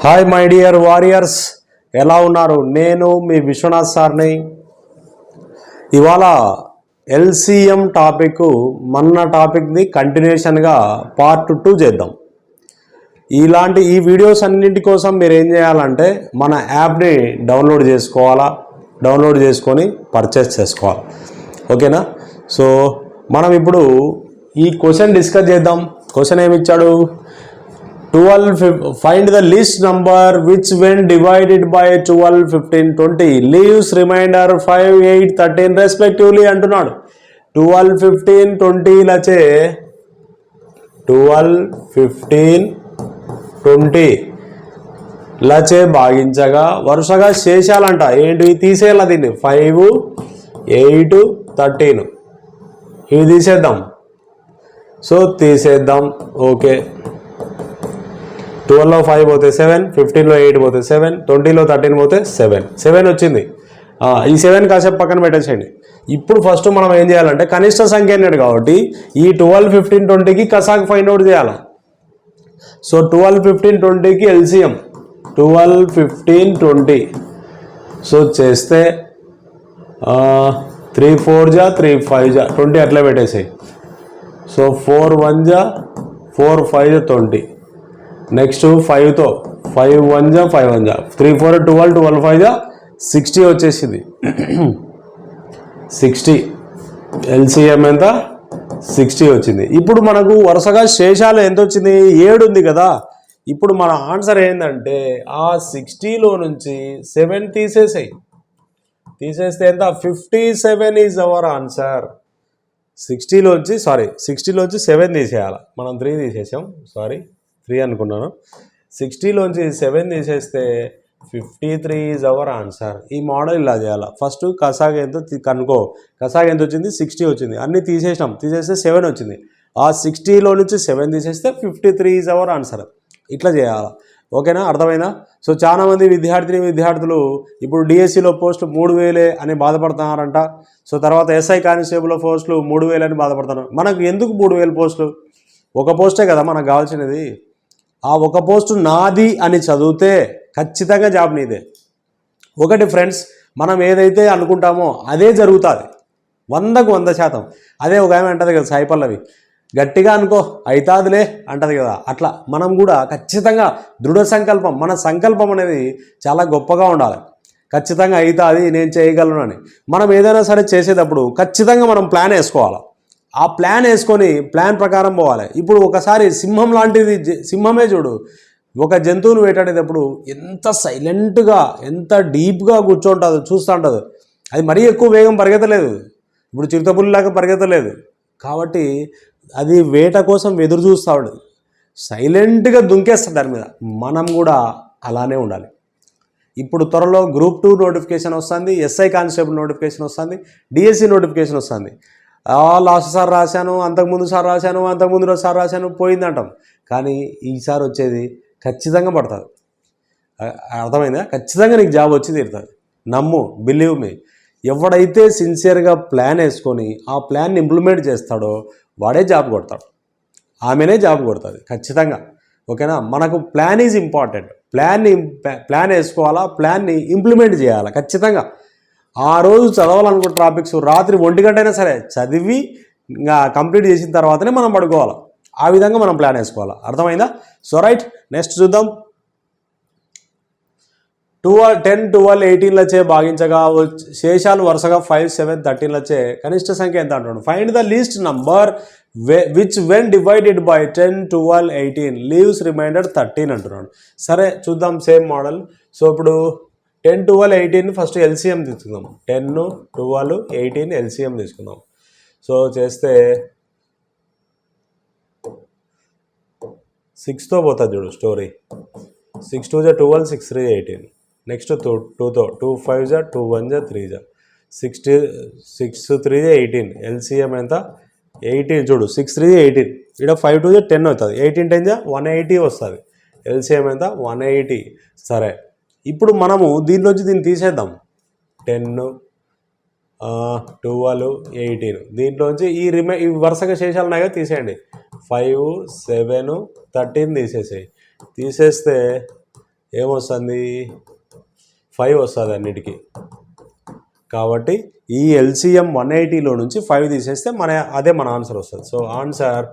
Hi my dear warriors, ఎలా ఉన్నారు? నేను మీ విశ్వనాథ్ సార్ని. ఇవాళ ఎల్సిఎం టాపిక్ మన టాపిక్ని కంటిన్యూషన్గా పార్ట్ 2 చేద్దాం. ఈ వీడియోస్ అన్నింటి కోసం మీరు ఏం చేయాలంటే మన యాప్ని డౌన్లోడ్ చేసుకోవాలా, డౌన్లోడ్ చేసుకొని పర్చేస్ చేసుకోవాలి. ఓకేనా? సో మనం ఇప్పుడు ఈ క్వశ్చన్ డిస్కస్ చేద్దాం. క్వశ్చన్ ఏమి ఇచ్చాడు? 12 find the least number which when divided by 12, 15, 20 leaves remainder 5, 8, 13 respectively అంటున్నాడు. 12, 15, 20 లచే 12, 15, 20 లచే భాగించగా వరుసగా శేషాలంట. ఏంటివి? తీసేయాల దీన్ని. 5, 8, 13 ఇవి తీసేద్దాం. సో తీసేద్దాం. ఓకే, 12లో 5 పోతే 7, 15లో 8 పోతే 7, 20లో 13 పోతే 7 వచ్చింది. ఈ 7 కాసేపు పక్కన పెట్టేసేయండి. ఇప్పుడు ఫస్ట్ మనం ఏం చేయాలంటే కనిష్ట సంఖ్య అన్నాడు కాబట్టి ఈ 12, 15, 20కి కసాకు ఫైండ్ అవుట్ చేయాలి. సో 12, 15, 20కి ఎల్సిఎం 12, 15, 20. సో చేస్తే 3 4 జా 3 5 జా 20 అట్లా పెట్టేసాయి. సో 4 1 జా 4 5 జా 20. నెక్స్ట్ 5తో 5 1 జా 5 1 జా 3 4 12 12 5 జా 60 వచ్చేసింది. 60 ఎల్సిఎం ఎంత? 60 వచ్చింది. ఇప్పుడు మనకు వరుసగా శేషాలు ఎంత వచ్చింది? 7 ఉంది కదా. ఇప్పుడు మన ఆన్సర్ ఏంటంటే ఆ 60లో నుంచి 7 తీసేసాయి. తీసేస్తే ఎంత? 57 ఈజ్ అవర్ ఆన్సర్. 60లోంచి 7 తీసేయాలి. మనం 3 తీసేసాం, 3 అనుకున్నాను. 60లోంచి 7 తీసేస్తే 53 ఈజ్ అవర్ ఆన్సర్. ఈ మోడల్ ఇలా చేయాలి. ఫస్ట్ కసాగ ఎంతో కనుక్కో. కసాగ ఎంత వచ్చింది? 60 వచ్చింది. అన్నీ తీసేసినాం. తీసేస్తే 7 వచ్చింది. ఆ 60లో నుంచి 7 తీసేస్తే 53 ఈజ్ అవర్ ఆన్సర్. ఇట్లా చేయాలి. ఓకేనా? అర్థమైందా? సో చాలామంది విద్యార్థులు ఇప్పుడు డిఎస్సిలో పోస్టులు 3000 అని బాధపడుతున్నారంట. సో తర్వాత ఎస్ఐ కానిస్టేబుల్ పోస్టులు 3000 అని బాధపడుతున్నారు. మనకు ఎందుకు 3000 పోస్టులు? ఒక పోస్టే కదా మనకు కావాల్సినది. ఆ ఒక పోస్టు నాది అని చదివితే ఖచ్చితంగా జాబ్ నీదే. ఒకటి ఫ్రెండ్స్, మనం ఏదైతే అనుకుంటామో అదే జరుగుతుంది 100కు 100%. అదే ఒక ఆమె అంటది కదా, సాయి పల్లవి, గట్టిగా అనుకో అవుతాదిలే అంటది కదా. అట్లా మనం కూడా ఖచ్చితంగా దృఢ సంకల్పం, మన సంకల్పం అనేది చాలా గొప్పగా ఉండాలి. ఖచ్చితంగా అవుతుంది, నేను చేయగలను అని. మనం ఏదైనా సరే చేసేటప్పుడు ఖచ్చితంగా మనం ప్లాన్ వేసుకోవాలి. ఆ ప్లాన్ వేసుకొని ప్లాన్ ప్రకారం పోవాలి. ఇప్పుడు ఒకసారి సింహం లాంటిది, సింహమే చూడు, ఒక జంతువును వేటాడేటప్పుడు ఎంత సైలెంట్గా, ఎంత డీప్గా కూర్చుంటుందో చూస్తూ ఉంటుంది. అది మరీ ఎక్కువ వేగం పరిగెత్తలేదు. ఇప్పుడు చిరుతపులిలాగా పరిగెత్తలేదు. కాబట్టి అది వేట కోసం ఎదురు చూస్తాడు, సైలెంట్గా దుంకేస్తాడు దాని మీద. మనం కూడా అలానే ఉండాలి. ఇప్పుడు త్వరలో గ్రూప్ 2 నోటిఫికేషన్ వస్తుంది, ఎస్ఐ కానిస్టేబుల్ నోటిఫికేషన్ వస్తుంది, డిఎస్సి నోటిఫికేషన్ వస్తుంది. లాస్ట్ సార్ రాశాను, అంతకుముందు సార్ రాశాను, అంతకుముందు సార్ రాశాను, పోయిందంటాం. కానీ ఈసారి వచ్చేది ఖచ్చితంగా పడుతుంది. అర్థమైందా? ఖచ్చితంగా నీకు జాబ్ వచ్చి తీరుతుంది. నమ్ము, బిలీవ్ మీ. ఎవడైతే సిన్సియర్గా ప్లాన్ వేసుకొని ఆ ప్లాన్ని ఇంప్లిమెంట్ చేస్తాడో వాడే జాబ్ కొడతాడు, ఆమెనే జాబ్ కొడుతుంది ఖచ్చితంగా. ఓకేనా? మనకు ప్లాన్ ఈజ్ ఇంపార్టెంట్. ప్లాన్ వేసుకోవాలా, ప్లాన్ని ఇంప్లిమెంట్ చేయాలా ఖచ్చితంగా. ఆ రోజు చదవాలనుకున్న టాపిక్స్ రాత్రి 1 గంట అయినా సరే చదివి ఇంకా కంప్లీట్ చేసిన తర్వాతనే మనం పడుకోవాలి. ఆ విధంగా మనం ప్లాన్ వేసుకోవాలి. అర్థమైందా? సో రైట్, నెక్స్ట్ చూద్దాం. 10, 12, 18 లచే భాగించగా శేషాలు వరుసగా 5, 7, 13 లచే కనిష్ట సంఖ్య ఎంత అంటున్నాడు. Find the least number which when divided by 10, 12, 18 leaves remainder 13 అంటున్నాడు. సరే చూద్దాం సేమ్ మోడల్. సో ఇప్పుడు 10, 12, 18 ఫస్ట్ ఎల్సిఎం తీసుకుందాం. 10, 12, 18 ఎల్సిఎం తీసుకుందాం. సో చేస్తే 6తో పోతుంది చూడు స్టోరీ. 6 2 జా 12, 6 3 18. నెక్స్ట్ 2తో 2 5 జా 2 1 జా 3 జా 6 3 18. ఎల్సిఎం ఎంత? 18 చూడు. 6 3 18. ఇక్కడ 5 2 జా 10 అవుతుంది. 18 10 జా 180 వస్తుంది. ఎల్సిఎం ఎంత? 180. సరే, ఇప్పుడు మనము దీనిలోంచి దీన్ని తీసేద్దాం. 10, 12, 18 దీంట్లోంచి ఈ వరుసగా శేషాలు ఉన్నాయో తీసేయండి. 5, 7, 13 తీసేసేయి. తీసేస్తే ఏమొస్తుంది 5 వస్తుంది అన్నిటికీ. కాబట్టి ఈ ఎల్సిఎం 180లో నుంచి 5 తీసేస్తే అదే మన ఆన్సర్ వస్తుంది. So answer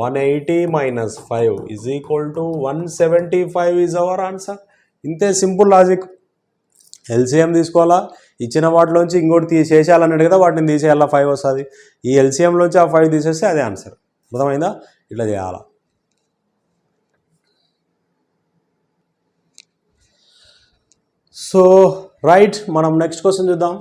180 - 5 = 175 is our answer. ఇంతే సింపుల్ లాజిక్. ఎల్సిఎం తీసుకోవాలా, ఇచ్చిన వాటిలోంచి ఇంకోటి తీసేయాలన్నాడు కదా, వాటిని తీసేయాలా 5 వస్తుంది. ఈ ఎల్సిఎంలోంచి ఆ 5 తీసేస్తే అదే ఆన్సర్. అర్థమైందా? ఇట్లా చేయాలా. సో రైట్, మనం నెక్స్ట్ క్వశ్చన్ చూద్దాం.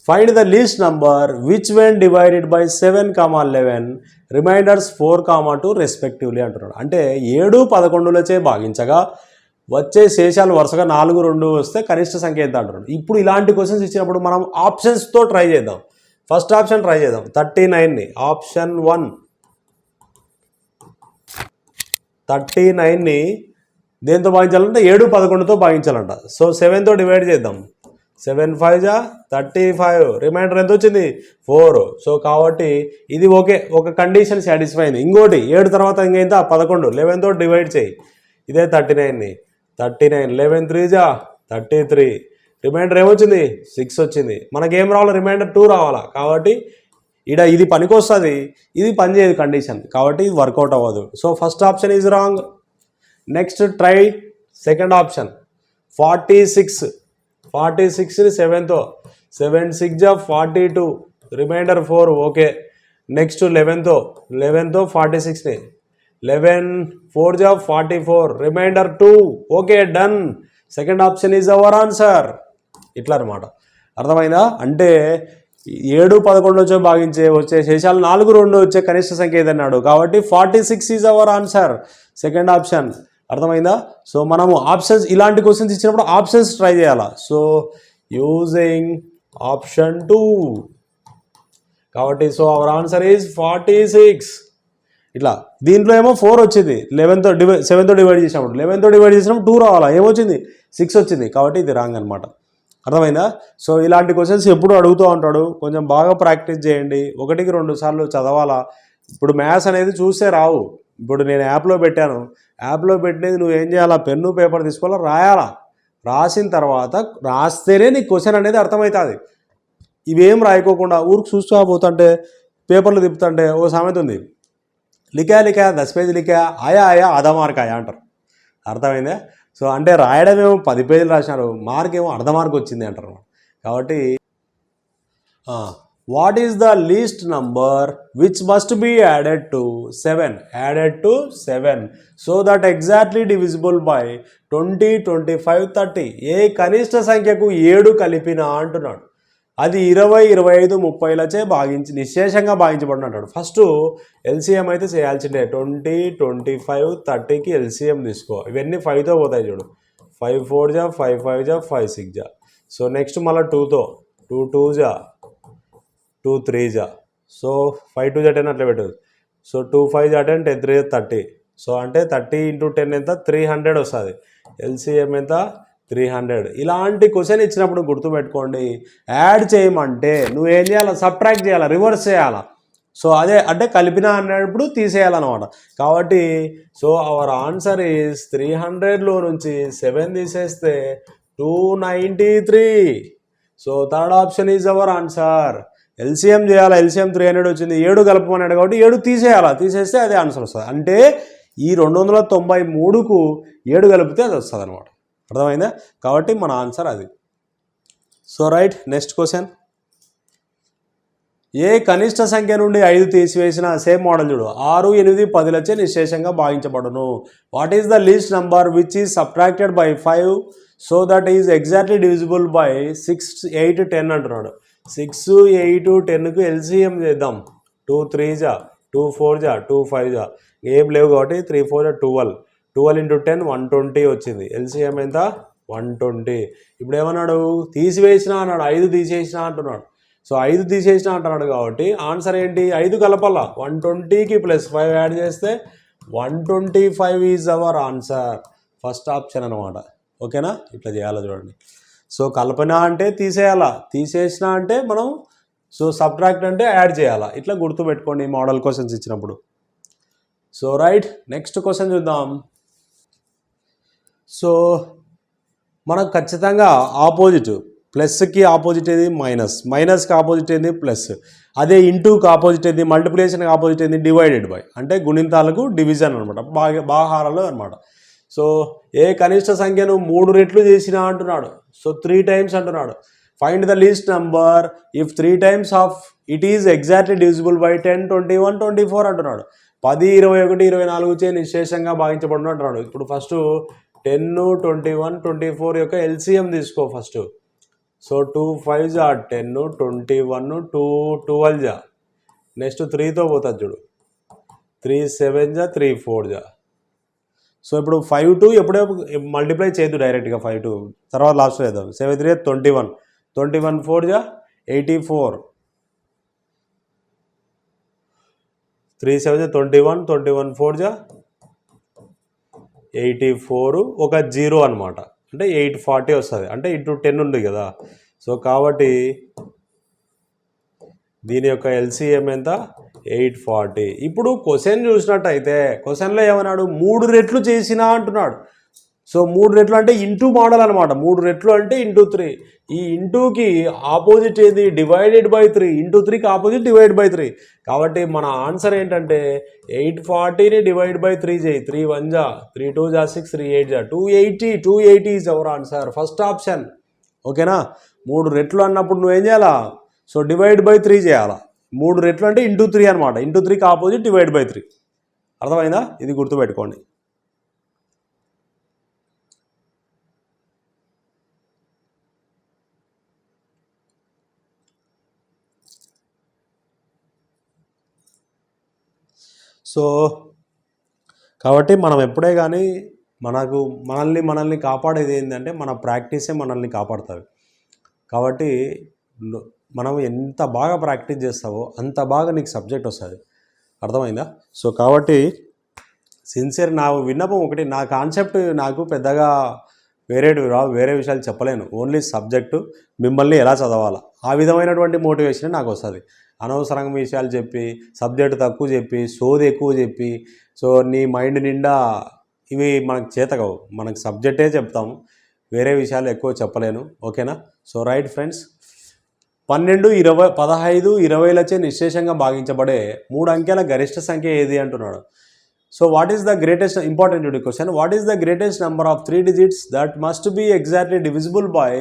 Find the least number which when divided by 7, 11 remainders 4, 2 respectively అంటున్నాడు. అంటే 7, 11లచే భాగించగా వచ్చే శేషాలు వరుసగా 4, 2 వస్తే కనిష్ట సంఖ్య ఎంత అంటున్నాడు. ఇప్పుడు ఇలాంటి క్వశ్చన్స్ ఇచ్చినప్పుడు మనం ఆప్షన్స్తో ట్రై చేద్దాం. ఫస్ట్ ఆప్షన్ ట్రై చేద్దాం. 39ని ఆప్షన్ 1, 39ని దేంతో భాగించాలంటే 7, 11తో భాగించాలంట. సో 7తో డివైడ్ చేద్దాం. 7 5 35, రిమైండర్ ఎంత వచ్చింది 4. సో కాబట్టి ఇది ఓకే, ఒక కండిషన్ సాటిస్ఫై అయింది. ఇంకోటి 7 తర్వాత ఇంకెంత 11, 11తో డివైడ్ చేయి. ఇదే 39ని 39, 11 3 33, రిమైండర్ ఏమొచ్చింది 6 వచ్చింది. మనకేం రావాలి, రిమైండర్ 2 రావాలా. కాబట్టి ఇది పనికొస్తుంది, ఇది పనిచేయదు కండిషన్, కాబట్టి ఇది వర్కౌట్ అవ్వదు. So first option is wrong. Next try second option. 46ని 7తో 7 6 42, రిమైండర్ 4 ఓకే. నెక్స్ట్ 11తో 46ని 11 4 44, remainder 2 okay, done. Second option is our answer. ఇట్లా అనమాట. అర్థమైందా? అంటే 7, 11 వచ్చే శేషాలు 4, 2 వచ్చే కనిష్ట సంఖ్య ఏదన్నాడు. కాబట్టి 46 is our answer, second option. అర్థమైందా? సో మనము ఆప్షన్స్, ఇలాంటి క్వశ్చన్స్ ఇచ్చినప్పుడు ఆప్షన్స్ ట్రై చేయాలా. So using option 2. కాబట్టి సో అవర్ ఆన్సర్ ఈజ్ 46. ఇట్లా దీంట్లో ఏమో 4 వచ్చింది, 7తో డివైడ్ చేసినప్పుడు 11తో డివైడ్ చేసినప్పుడు 2 రావాలా, ఏమొచ్చింది 6 వచ్చింది. కాబట్టి ఇది రాంగ్ అనమాట. అర్థమైందా? సో ఇలాంటి క్వశ్చన్స్ ఎప్పుడు అడుగుతూ ఉంటాడు. కొంచెం బాగా ప్రాక్టీస్ చేయండి, 1కి 2 సార్లు చదవాలా. ఇప్పుడు మ్యాథ్స్ అనేది చూస్తే రావు. ఇప్పుడు నేను యాప్లో పెట్టాను, యాప్లో పెట్టినది నువ్వు ఏం చేయాలా, పెన్ను పేపర్ తీసుకోవాలా, రాయాలా. రాసిన తర్వాత రాస్తేనే నీకు క్వశ్చన్ అనేది అర్థమవుతుంది. ఇవేం రాయకోకుండా ఊరికి చూసుకోబోతుంటే పేపర్లు తిప్పుతుంటే ఓ సామెత ఉంది, లిఖా 10 పేజీ లిఖా ఆయా ఆధా మార్క్ అంటారు. అర్థమైందా? సో అంటే రాయడమేమో 10 పేజీలు రాసినారు, మార్క్ ఏమో అర్ధ మార్క్ వచ్చింది అంటారు. కాబట్టి what is the least number which must be added to 7 so that exactly divisible by 20, 25, 30. ఏ కనిష్ట సంఖ్యకు 7 కలిపిన అంటున్నాడు. అది 20, 25, 30లచే నిశ్శేషంగా భాగించబడినట్టు. ఫస్ట్ ఎల్సిఎం అయితే చేయాల్సిందే. 20, 25, 30కి ఎల్సిఎం తీసుకో. ఇవన్నీ 5తో పోతాయి చూడు. 5 4 5 5 5 6. సో నెక్స్ట్ మళ్ళీ 2తో 2 2 2 3. సో 5 2 10 అట్లా పెట్టదు. సో 2 5 10 10 3 30. సో అంటే 30 × 10 ఎంత 300 వస్తుంది. ఎల్సిఎం ఎంత 300. ఇలాంటి క్వశ్చన్ ఇచ్చినప్పుడు గుర్తుపెట్టుకోండి, యాడ్ చేయమంటే నువ్వేం చేయాలి, సబ్ట్రాక్ట్ చేయాలి, రివర్స్ చేయాలా. సో అదే అంటే కలిపిన అన్నప్పుడు తీసేయాలన్నమాట. కాబట్టి సో అవర్ ఆన్సర్ ఈజ్ 300లో నుంచి 7 తీసేస్తే 293. So third option is our answer. LCM చేయాలా, ఎల్సిఎం 300 వచ్చింది, 7 కలపమన్నాడు కాబట్టి 7 తీసేయాలా, తీసేస్తే అదే ఆన్సర్ వస్తుంది. అంటే ఈ 293కు 7 కలిపితే అది వస్తుంది అనమాట. అర్థమైందా? కాబట్టి మన ఆన్సర్ అది. So right, next question. ఏ కనిష్ట సంఖ్య నుండి 5 తీసివేసిన సేమ్ మోడల్ చూడు. 6, 8, 10లచే నిశ్శేషంగా భాగించబడును. What is the least number which is subtracted by 5 so that is exactly divisible by 6, 8, 10 అంటున్నాడు. 6, 8, 10కు ఎల్సిఎం చేద్దాం. 2 3 2 4 2 5. ఏం లేవు కాబట్టి 3 4 12. 12 × 10 120 వచ్చింది. ఎల్సిఎం ఎంత 120. ఇప్పుడు ఏమన్నాడు, తీసివేసిన అన్నాడు, 5 తీసేసిన అంటున్నాడు. సో 5 తీసేసిన అంటున్నాడు కాబట్టి ఆన్సర్ ఏంటి, 5 కలపాల. 120కి +5 యాడ్ చేస్తే 125 is our answer. First option అనమాట. ఓకేనా? ఇట్లా చేయాలి చూడండి. సో కల్పన అంటే తీసేయాలా, తీసేసిన అంటే మనం సో సబ్ట్రాక్ట్ అంటే యాడ్ చేయాలా. ఇట్లా గుర్తుపెట్టుకోండి మోడల్ క్వశ్చన్స్ ఇచ్చినప్పుడు. సో రైట్, నెక్స్ట్ క్వశ్చన్ చూద్దాం. సో మనకు ఖచ్చితంగా ఆపోజిట్, ప్లస్కి ఆపోజిట్ ఏది మైనస్, మైనస్కి ఆపోజిట్ ఏంది ప్లస్, అదే ఇంటూకి ఆపోజిట్ ఏంది మల్టిప్లికేషన్కి ఆపోజిట్ ఏంది డివైడెడ్ బై, అంటే గుణింతాలకు డివిజన్ అనమాట, భాగాహారాలు అనమాట. సో ఏ కనిష్ట సంఖ్యను 3 రెట్లు చేసినా అంటున్నాడు. సో 3 times అంటున్నాడు. Find the least number if 3 times of it is exactly divisible by 10, 21, 24 అంటున్నాడు. 10, 21, 24 చే నిశ్శేషంగా భాగించబడును అంటున్నాడు. ఇప్పుడు ఫస్ట్ 10, 21, 24 యొక్క ఎల్సిఎం తీసుకో first. So 2 5s are 10, 21, 2 12s. Next 3తో పోతుంది చూడు, 3 7s, 3 4s. సో ఇప్పుడు 5 2 ఎప్పుడే మల్టిప్లై చేయొద్దు డైరెక్ట్గా, 5 2 తర్వాత లాస్ట్ చేద్దాం. 7 3 21, 21 4s 84, 3 7 21, 21 4s 84, ఒక 0 అనమాట, అంటే 840 వస్తుంది, అంటే ఇంటూ 10 ఉంది కదా. సో కాబట్టి దీని యొక్క ఎల్సిఎం ఎంత 840. ఇప్పుడు క్వశ్చన్ చూసినట్టయితే క్వశ్చన్లో ఏమన్నాడు 3 రెట్లు చేసినా అంటున్నాడు. సో 3 రెట్లు అంటే ఇంటూ మోడల్ అనమాట, 3 రెట్లు అంటే ఇంటూ 3. ఈ ఇంటూకి ఆపోజిట్ ఏది డివైడెడ్ బై 3, ఇంటూ 3కి ఆపోజిట్ డివైడ్ బై 3. కాబట్టి మన ఆన్సర్ ఏంటంటే 840ని డివైడ్ బై 3 చేయి. 3 1s 3 2s 6 3 8s 280 is our answer, first option. ఓకేనా? 3 రెట్లు అన్నప్పుడు నువ్వేం చేయాలా? సో డివైడ్ బై 3 చేయాలా. 3 రెట్లు అంటే ఇంటూ 3 అనమాట, ఇంటూ 3కి ఆపోజిట్ డివైడ్ బై 3. అర్థమైందా? ఇది గుర్తుపెట్టుకోండి. సో కాబట్టి మనం ఎప్పుడే కానీ మనల్ని కాపాడేది ఏంటంటే మన ప్రాక్టీసే మనల్ని కాపాడుతుంది. కాబట్టి మనం ఎంత బాగా ప్రాక్టీస్ చేస్తావో అంత బాగా నీకు సబ్జెక్ట్ వస్తుంది. అర్థమైందా? సో కాబట్టి సిన్సియర్ నా విన్నపం ఒకటి, నా కాన్సెప్ట్ నాకు పెద్దగా వేరే విషయాలు చెప్పలేను, ఓన్లీ సబ్జెక్టు మిమ్మల్ని ఎలా చదవాలా ఆ విధమైనటువంటి మోటివేషన్ నాకు వస్తుంది. అనవసరంగా విషయాలు చెప్పి సబ్జెక్ట్ తక్కువ చెప్పి సోది ఎక్కువ చెప్పి సో నీ మైండ్ నిండా ఇవి మనకు చేతకవు. మనకు సబ్జెక్టే చెప్తాము, వేరే విషయాలు ఎక్కువ చెప్పలేను. ఓకేనా? సో రైట్ ఫ్రెండ్స్, 12, 20, 15, 20లచే నిశ్శేషంగా భాగించబడే 3 అంకెల గరిష్ట సంఖ్య ఏది అంటున్నాడు. So what is the greatest, important question, what is the greatest number of 3 digits that must be exactly divisible by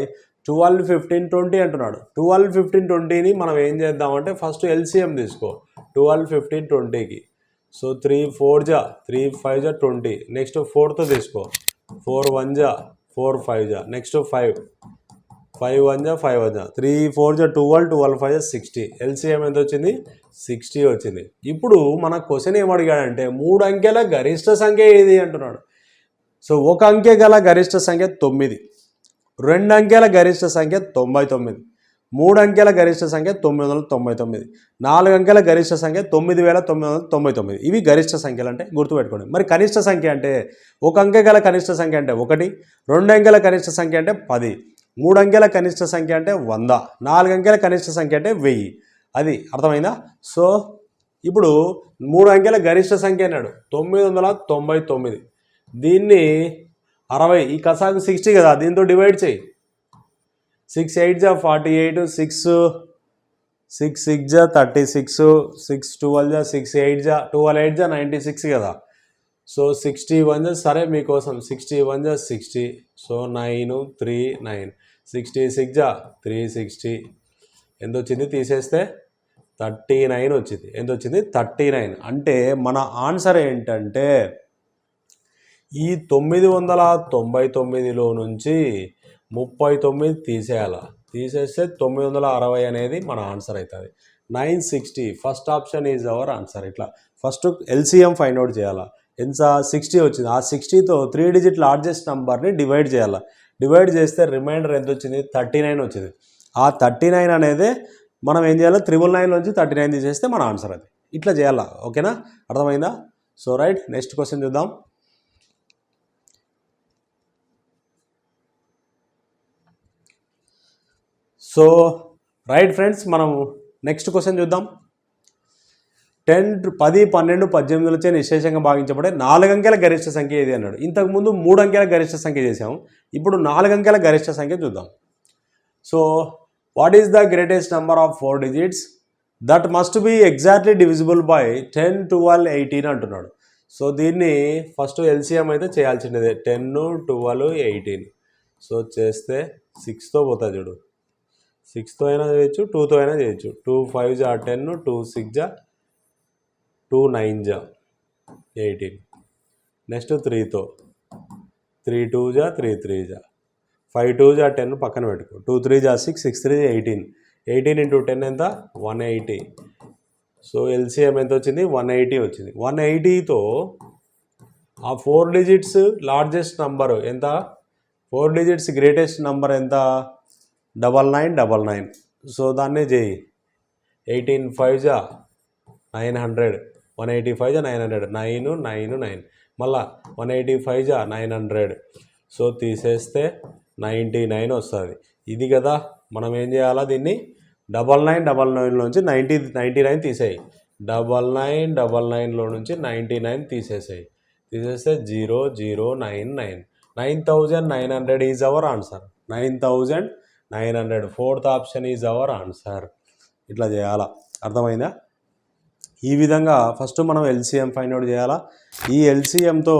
12, 15, 20 అంటున్నాడు. 12, 15, 20ని మనం ఏం చేద్దామంటే ఫస్ట్ ఎల్సిఎం తీసుకో 12, 15, 20కి. సో 3 4s 3 5s 20, నెక్స్ట్ 4తో తీసుకో 4 1s 4 5s, next 5 1s 5 1s, 3 4s 12, 12 5s 60. LCM ఎంత వచ్చింది? 60 వచ్చింది. ఇప్పుడు మన క్వశ్చన్ ఏమడిగాడంటే 3 అంకెల గరిష్ట సంఖ్య ఏది అంటున్నాడు. సో 1 అంకె గల గరిష్ట సంఖ్య 9, 2 అంకెల గరిష్ట సంఖ్య 99, 3 అంకెల గరిష్ట సంఖ్య 999, 4 అంకెల గరిష్ట సంఖ్య 9999. ఇవి గరిష్ట సంఖ్యలు అంటే గుర్తుపెట్టుకోండి. మరి కనిష్ట సంఖ్య అంటే 1 అంకె గల కనిష్ట సంఖ్య అంటే 1, 2 అంకెల కనిష్ట సంఖ్య అంటే 10, 3 అంకెల కనిష్ట సంఖ్య అంటే 100, 4 అంకెల కనిష్ట సంఖ్య అంటే 1000. అది అర్థమైందా? సో ఇప్పుడు 3 అంకెల గరిష్ట సంఖ్య అన్నాడు 999. దీన్ని 60, ఈ కసాకు 60 కదా, దీంతో డివైడ్ చేయి. 6 8s 48, 6 6 36, 6 12s 6 8s 12 8s 96 కదా. సో 61s, సరే మీకోసం 61s 60, సో 9 3 9, 66 360 ఎంత వచ్చింది? తీసేస్తే 39 వచ్చింది. ఎంత వచ్చింది? 39. అంటే మన ఆన్సర్ ఏంటంటే ఈ 999లో నుంచి 39 తీసేయాలి. తీసేస్తే 960 అనేది మన ఆన్సర్ అవుతుంది. 960, first option is our answer. ఇట్లా ఫస్ట్ ఎల్సిఎం ఫైండ్ అవుట్ చేయాలా. ఎంత? 60 వచ్చింది. ఆ 60తో 3 digit లార్జెస్ట్ నెంబర్ని డివైడ్ చేయాలి. డివైడ్ చేస్తే రిమైండర్ ఎంత వచ్చింది? 39 వచ్చింది. ఆ 39 అనేది మనం ఏం చేయాలి? 999 నుంచి 39 తీసేస్తే మన ఆన్సర్ అది. ఇట్లా చేయాలా. ఓకేనా? అర్థమైందా? సో రైట్, నెక్స్ట్ క్వశ్చన్ చూద్దాం. సో రైట్ ఫ్రెండ్స్, మనం నెక్స్ట్ క్వశ్చన్ చూద్దాం. 10, 12, 18లచే నిశ్శేషంగా భాగించబడే 4 అంకెల గరిష్ట సంఖ్య ఏది అన్నాడు. ఇంతకుముందు 3 అంకెల గరిష్ట సంఖ్య చేసాము, ఇప్పుడు 4 అంకెల గరిష్ట సంఖ్య చూద్దాం. So what is the greatest number of 4 digits that must be exactly divisible by 10, 12, 18 అంటున్నాడు. సో దీన్ని ఫస్ట్ ఎల్సిఎం అయితే చేయాల్సిందే. 10, 12, 18. సో చేస్తే 6తో పోతా చూడు. 6తో అయినా చేయొచ్చు, 2తో అయినా చేయొచ్చు. 2 5 జా 10, 2 6 జా 2 9 జా 18. నెక్స్ట్ 3తో 3 2 జా 3 3 జా 5 2 జా 10 పక్కన పెట్టుకో. 2 3 జా 6, 6 3 జా 18. 18 into 10 ఎంత? 180. సో ఎల్సిఎం ఎంత వచ్చింది? 180 వచ్చింది. 180తో ఆ 4 digits లార్జెస్ట్ నంబర్ ఎంత? 4 digits గ్రేటెస్ట్ నంబర్ ఎంత? 9999. సో దాన్నే చేయి. 18 5 జా 900. 185 జా 900. 9 9 9. మళ్ళా 185 జా 900. సో తీసేస్తే 99 వస్తుంది. ఇది కదా మనం ఏం చేయాలా? దీన్ని 9999 నుంచి 99 తీసేయి. 9999లో నుంచి 99 తీసేసేయి. తీసేస్తే 0099. 9900 is our answer. 9900. 4th option is our answer. ఇట్లా చేయాలా? అర్థమైందా? ఈ విధంగా ఫస్ట్ మనం ఎల్సిఎం ఫైండ్ అవుట్ చేయాలా. ఈ ఎల్సిఎంతో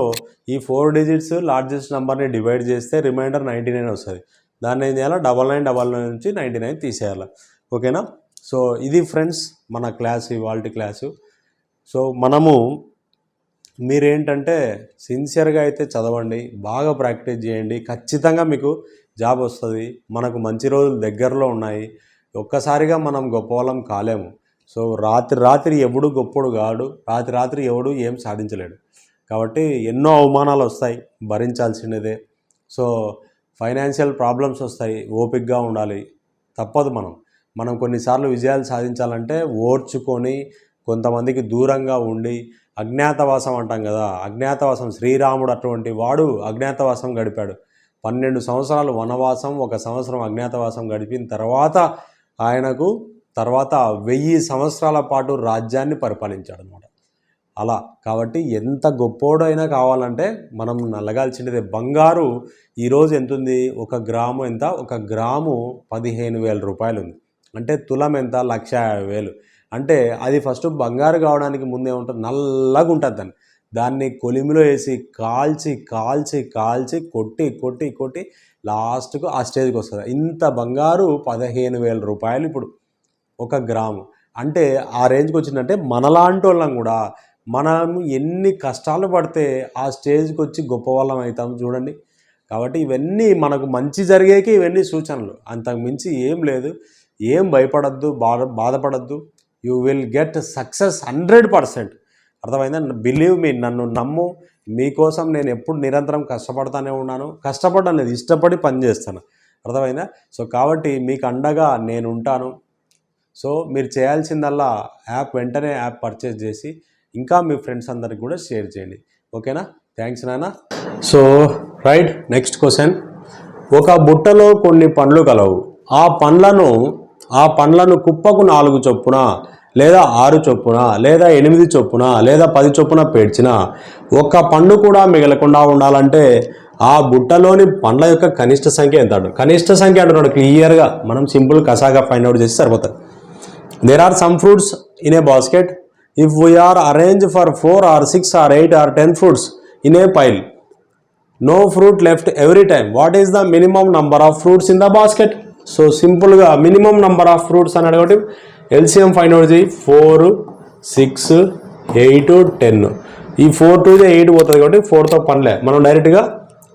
ఈ 4 digits లార్జెస్ట్ నెంబర్ని డివైడ్ చేస్తే రిమైండర్ 99 వస్తుంది. దాన్ని ఏం చేయాలా? 9999 నుంచి 99 తీసేయాలి. ఓకేనా? సో ఇది ఫ్రెండ్స్ మన క్లాస్, ఇవాల్టి క్లాసు. సో మీరేంటంటే సిన్సియర్గా అయితే చదవండి, బాగా ప్రాక్టీస్ చేయండి, ఖచ్చితంగా మీకు జాబ్ వస్తుంది. మనకు మంచి రోజులు దగ్గరలో ఉన్నాయి. ఒక్కసారిగా మనం గొప్పవాళ్ళం కాలేము. సో రాత్రి ఎవడు గొప్పడు కాడు, రాత్రి ఎవడు ఏం సాధించలేడు. కాబట్టి ఎన్నో అవమానాలు వస్తాయి, భరించాల్సినదే. సో ఫైనాన్షియల్ ప్రాబ్లమ్స్ వస్తాయి, ఓపికగా ఉండాలి. తప్పదు. మనం కొన్నిసార్లు విజయాలు సాధించాలంటే ఓర్చుకొని కొంతమందికి దూరంగా ఉండి, అజ్ఞాతవాసం అంటాం కదా, అజ్ఞాతవాసం. శ్రీరాముడు అటువంటి వాడు అజ్ఞాతవాసం గడిపాడు. 12 సంవత్సరాలు వనవాసం, 1 సంవత్సరం అజ్ఞాతవాసం గడిపిన తర్వాత ఆయనకు 1000 సంవత్సరాల పాటు రాజ్యాన్ని పరిపాలించాడు అనమాట. అలా కాబట్టి ఎంత గొప్పోడైనా కావాలంటే మనం నలగాల్సినదే. బంగారు ఈరోజు ఎంత ఉంది? 1 గ్రాము ఎంత? 1 గ్రాము 15,000 రూపాయలు ఉంది. అంటే తులం ఎంత? 1,50,000. అంటే అది ఫస్ట్ బంగారు కావడానికి ముందే ఉంటుంది, నల్లగా ఉంటుంది. దాన్ని కొలిమిలో వేసి కాల్చి కొట్టి లాస్ట్కు ఆ స్టేజ్కి వస్తుంది. ఇంత బంగారు 15,000 రూపాయలు ఇప్పుడు 1 గ్రాము. అంటే ఆ రేంజ్కి వచ్చిందంటే మనలాంటి వాళ్ళం కూడా మనం ఎన్ని కష్టాలు పడితే ఆ స్టేజ్కి వచ్చి గొప్ప వాళ్ళం అవుతాం చూడండి. కాబట్టి ఇవన్నీ మనకు మంచి జరిగేకి ఇవన్నీ సూచనలు, అంతకు మించి ఏం లేదు. ఏం భయపడద్దు, బాధపడద్దు. You will get success 100%. అర్థమైందా? బిలీవ్ మీ, నన్ను నమ్ము. మీకోసం నేను ఎప్పుడు నిరంతరం కష్టపడతానే ఉన్నాను. కష్టపడనేది ఇష్టపడి పని చేస్తాను. అర్థమైందా? సో కాబట్టి మీకు అండగా నేను ఉంటాను. సో మీరు చేయాల్సిందల్లా వెంటనే యాప్ పర్చేజ్ చేసి ఇంకా మీ ఫ్రెండ్స్ అందరికి కూడా షేర్ చేయండి. ఓకేనా? థ్యాంక్స్ నాన్న. So right, next question. ఒక బుట్టలో కొన్ని పండ్లు కలవు. ఆ పండ్లను కుప్పకు 4 చొప్పున లేదా 6 చొప్పున లేదా 8 చొప్పున లేదా 10 చొప్పున పేర్చిన ఒక్క పండు కూడా మిగలకుండా ఉండాలంటే ఆ బుట్టలోని పండ్ల యొక్క కనిష్ట సంఖ్య ఎంత? కనిష్ట సంఖ్య అంటున్నాడు క్లియర్గా. మనం సింపుల్ కసాగా ఫైండ్ అవుట్ చేసి సరిపోతుంది. There are some fruits in a basket. If we are arranged for 4 or 6 or 8 or 10 fruits in a pile, no fruit left every time. What is the minimum number of fruits in the basket? So simple గా minimum number of fruits అని అడగటి LCM find out చేయి. 4 6 8 10. ఈ 4 to 8 పోతుంది కాబట్టి 4తో పనిలే. మనం డైరెక్ట్గా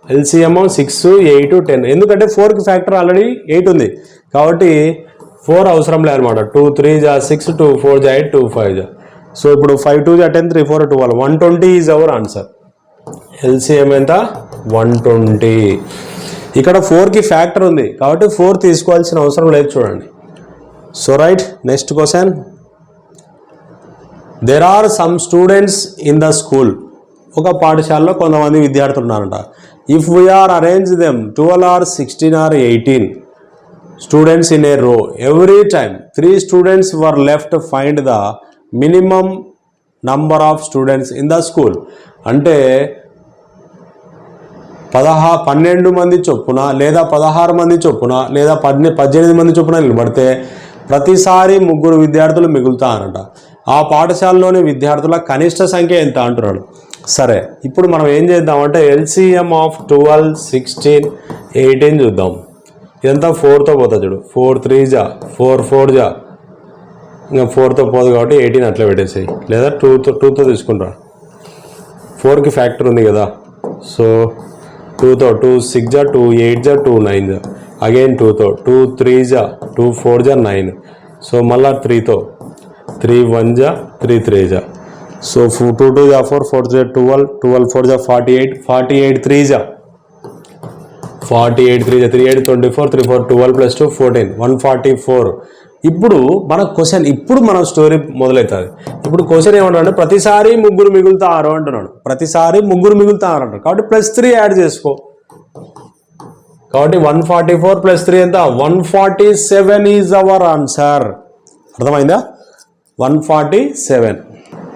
LCM 6 8 10. ఎందుకంటే 4కి ఫ్యాక్టర్ ఆల్రెడీ 8 ఉంది కాబట్టి 4 అవసరం లేదనమాట. 2 3 జా 6, 2 4 జా 8, 2 5 జా. సో ఇప్పుడు 5 2 జా 10, 3 4 12, 120 ఈజ్ అవర్ ఆన్సర్. ఎల్సిఎం ఎంత? 120. ఇక్కడ 4కి ఫ్యాక్టర్ ఉంది కాబట్టి 4 తీసుకోవాల్సిన అవసరం లేదు చూడండి. So right, next question. There are some students in the school. ఒక పాఠశాలలో కొంతమంది విద్యార్థులు ఉన్నారంట. If we are arrange them 12 or 16 or 18 students in a row, every time 3 students were left, find the minimum number of students in the school. అంటే 12 మంది చొప్పున లేదా 16 మంది చొప్పున లేదా 18 మంది చొప్పున నిలబడితే ప్రతిసారి 3 విద్యార్థులు మిగులుతారట. ఆ పాఠశాలలోని విద్యార్థుల కనిష్ట సంఖ్య ఎంత అంటున్నాడు. సరే, ఇప్పుడు మనం ఏం చేద్దామంటే ఎల్సిఎం ఆఫ్ 12, 16, 18 చూద్దాం. ఇదంతా 4తో పోతుంది చూడు. 4 3 జా 4 4 జా, ఇంకా 4తో పోదు కాబట్టి 18 అట్లా పెట్టేసాయి, లేదా 2తో తీసుకుంటా. 4కి ఫ్యాక్టర్ ఉంది కదా, సో 2తో 2 6 జా 2 8 జా 2 9 జా, అగైన్ 2తో 2 3 జా 2 4 జా 9, సో మళ్ళా 3తో 3 1 జా 3 3 జా, సో 2 2 జా 4 4 జా 12 12 4 జా 48 48 3 జా 48 3 జా 38 24 3 4 12 + 2 14 144. ఇప్పుడు మన క్వశ్చన్, ఇప్పుడు మన స్టోరీ మొదలవుతుంది. ఇప్పుడు క్వశ్చన్ ఏమంటాడు, ప్రతిసారి 3 మిగులుతారు అంటున్నాడు. ప్రతిసారి 3 మిగులుతారు అంటాడు కాబట్టి +3 యాడ్ చేసుకో. కాబట్టి 144 + 3 ఎంత, 147 ఈజ్ అవర్ ఆన్సర్. అర్థమైందా? 147.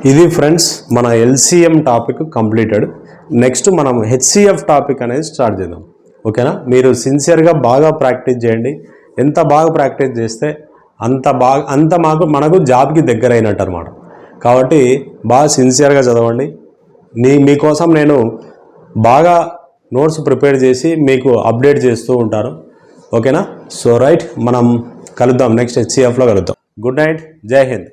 ఇది ఫ్రెండ్స్ మన ఎల్సిఎం టాపిక్ కంప్లీటెడ్. నెక్స్ట్ మనం హెచ్సిఎఫ్ టాపిక్ అనేది స్టార్ట్ చేద్దాం. ఓకేనా? మీరు సిన్సియర్గా బాగా ప్రాక్టీస్ చేయండి. ఎంత బాగా ప్రాక్టీస్ చేస్తే అంత మనకు జాబ్కి దగ్గర అయినట్టు అనమాట. కాబట్టి బాగా సిన్సియర్గా చదవండి. మీకోసం నేను బాగా నోట్స్ ప్రిపేర్ చేసి మీకు అప్డేట్ చేస్తూ ఉంటాను. ఓకేనా? సో రైట్, మనం కలుద్దాం, నెక్స్ట్ హెచ్సిఎఫ్లో కలుద్దాం. గుడ్ నైట్, జై హింద్.